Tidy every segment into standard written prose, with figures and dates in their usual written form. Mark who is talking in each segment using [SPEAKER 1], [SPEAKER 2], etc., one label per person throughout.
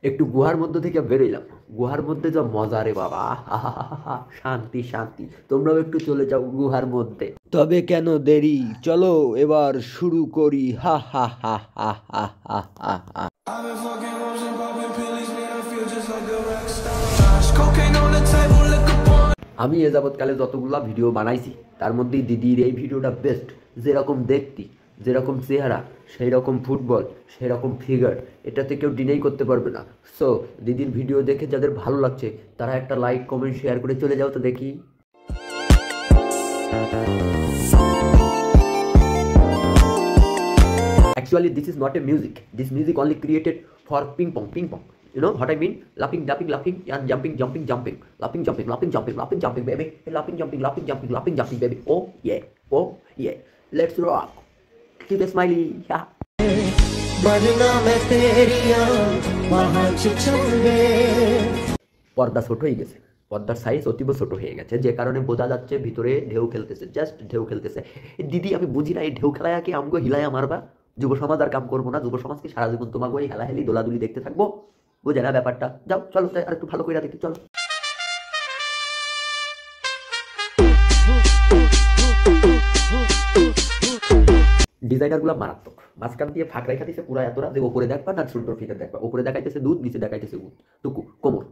[SPEAKER 1] একটু গুহার মধ্য থেকে বেরোইলাম। গুহার মধ্যে যা মজা রে বাবা, আহা, শান্তি শান্তি। তোমরাও একটু চলে যাও গুহার মধ্যে। তবে কেন দেরি, চলো এবার শুরু করি। হা হা হা হা হা হা হা হা। আমি এ যাবৎকালে যতগুলা ভিডিও বানাইছি তার মধ্যেই দিদির এই ভিডিওটা বেস্ট। যেরকম দেখতি, যেরকম চেহারা, সেই রকম ফুটবল, সেই রকম ফিগার, এটাতে কেউ ডিনাই করতে পারবে না। সো দিদির ভিডিও দেখে যাদের ভালো লাগছে তারা একটা লাইক কমেন্ট শেয়ার করে চলে যাও তো দেখি। Actually, this is not a music. This music only created for ping pong, ping pong. You know what I mean? Laughing, laughing, laughing, and jumping, jumping, jumping. Laughing, jumping, laughing, jumping, laughing, jumping, baby. Laughing, jumping, laughing, jumping, laughing, jumping, baby. Oh yeah, oh yeah. Let's rock. Keep a smiley. Yeah. পর্দা ছোট হয়ে গেছে, পর্দার size অতীব ছোট হয়ে গেছে, যে কারণে বোঝা যাচ্ছে ভিতরে ঢেউ খেলতেছে, জাস্ট ঢেউ খেলতেছে। দিদি আমি বুঝি না এই ঢেউ খেলায় কি আমগো হিলায়া মারবা? যুব সমাজ আর কাম করবো না, যুব সমাজকে সারা জীবন তোমাকে ওই হেলাহেলি দোলাদুলি দেখতে থাকবো? বুঝে না ব্যাপারটা। যাও চলো আর একটু ভালো করে দেখি, চলো। ডিজাইনারগুলো মারাত্মক, মাঝখান দিয়ে ফাঁক রেখা দিচ্ছে পুরা এতটা যে ওপরে দেখবা না সুন্দর ফিগার দেখবা। ওপরে দেখাইতেছে দুধ, নিচে দেখাইতেছে টুকু কোমর।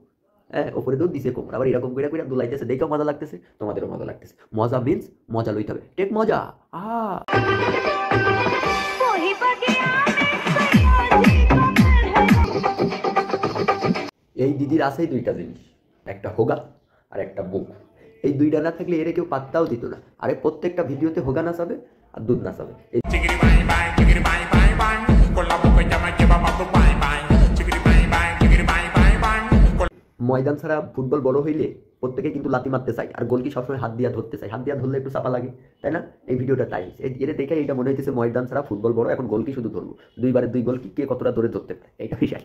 [SPEAKER 1] হ্যাঁ, ওপরে দুধ নিচে কোমর, আবার এরকম করে করে দুলাইতেছে, দেখেও মজা লাগতেছে, তোমাদেরও মজা লাগতেছে। মজা মিন্স মজা লইতে হবে, টেক মজা। এই দিদির আছেই দুইটা জিনিস, একটা হোগা আর একটা বুক। এই দুইটা না থাকলে এর কেউ পাত্তাও দিত না। আরে প্রত্যেকটা ভিডিওতে হোগা নাচাবে আর দুধ নাচাবে। ময়দান ছাড়া ফুটবল বড় হইলে প্রত্যেকে কিন্তু লাথি মারতে চায়, আর গোলকি সবসময় হাত দিয়া ধরতে চায়। হাত দিয়া ধরলে একটু চাপা লাগে, তাই না? এই ভিডিওটা তাই, এটা দেখে এইটা মনে হইতেছে ময়দান ছাড়া ফুটবল বড়, এখন গোলকি শুধু ধরবো। দুইবারে দুই গোলকি কে কতটা ধরে ধরতে পারে, এইটা বিষয়।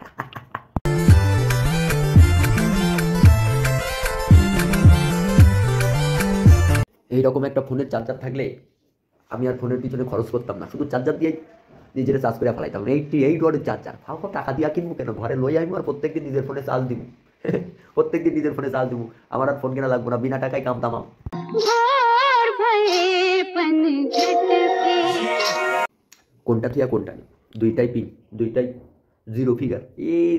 [SPEAKER 1] এইরকম একটা ফোনের চার্জার থাকলে আমি আর ফোনের পিছনে খরচ করতাম না, শুধু চার্জার দিয়ে নিজের চার্জ করে ফেলাইতাম। 88 ওয়াটের চার্জার ফাও টাকা দিয়া কিনবো কেন, ঘরে লই আইবো আর প্রত্যেকদিন নিজের ফোনে চার্জ দিব। প্রত্যেকদিন নিজের ফোনে চার্জ দিব, আমার আর ফোন কেনা লাগবো না, বিনা টাকায় কাম তামাম। কোনটা থুয়া কোনটা নেই, দুইটাই পিন, দুইটাই জিরো ফিগার।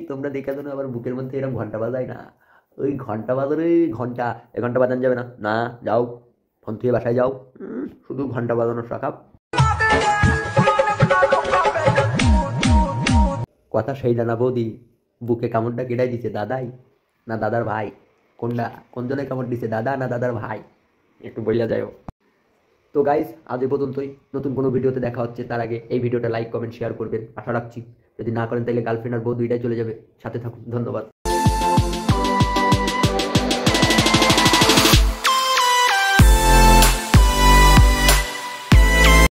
[SPEAKER 1] তোমরা দেখা জানো আবার বুকের মধ্যে এরকম ঘন্টা বাজায় না, ওই ঘন্টা বাজারে ঘন্টা, এ ঘন্টা বাজানো যাবে না, না যাও ফোন থুয়ে বাসায় যাও, শুধু ঘন্টা বাজানোর শখ। কথা সেই জানা বৌদি, বুকে কামড়টা কেটাই দিছে দাদাই না দাদার ভাই? কোনটা, কোনজনে কামড় দিছে, দাদা না দাদার ভাই? একটু বইলা যাও। তো গাইস, আজ এ পর্যন্তই। নতুন কোনো ভিডিওতে দেখা হচ্ছে, তার আগে এই ভিডিওটা লাইক কমেন্ট শেয়ার করবেন, আশা রাখছি। যদি না করেন তাহলে গার্লফ্রেন্ড আর বউ দুইটাই চলে যাবে। সাথে থাকুন, ধন্যবাদ।